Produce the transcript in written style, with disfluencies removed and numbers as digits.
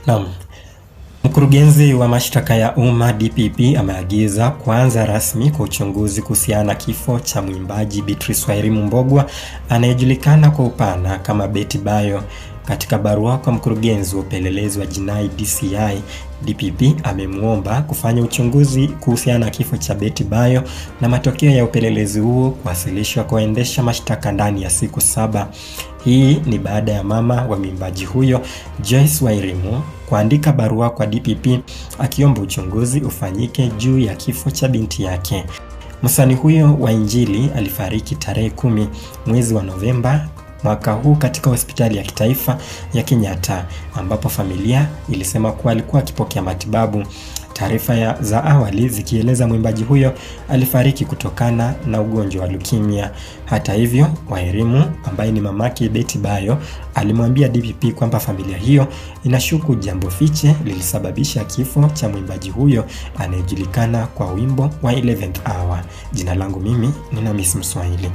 Naam. Mkurugenzi wa mashtaka ya umma DPP ameagiza kuanza rasmi kwa uchunguzi kuhusiana na kifo cha mwimbaji Beatrice Wairimu Mbogwa anayejulikana kwa upana kama Betty Bayo. Katika barua kwa mkurugenzi wa upelelezi wa jinai DCI, DPP amemwomba kufanya uchunguzi kuhusiana na kifo cha Betty Bayo na matokeo ya upelelezi huo kuwasilishwa kwa waendesha mashtaka ndani ya siku 7. Hii ni baada ya mama wa mwimbaji huyo Joyce Wairimu kuandika barua kwa DPP akiomba uchunguzi ufanyike juu ya kifo cha binti yake. Msanii huyo wa Injili alifariki tarehe 10 mwezi wa Novemba mwaka huu katika hospitali ya kitaifa ya Kenyatta, ambapo familia ilisema kuwa alikuwa akipokea matibabu. Taarifa za awali zikieleza mwimbaji huyo alifariki kutokana na ugonjwa wa leukemia. Hata hivyo, Wairimu ambaye ni mamake Betty Bayo alimwambia DPP kwamba familia hiyo inashuku jambo fiche lilisababisha kifo cha mwimbaji huyo anayejulikana kwa wimbo wa 11th Hour. Jina langu mimi ni Namis Mswahili.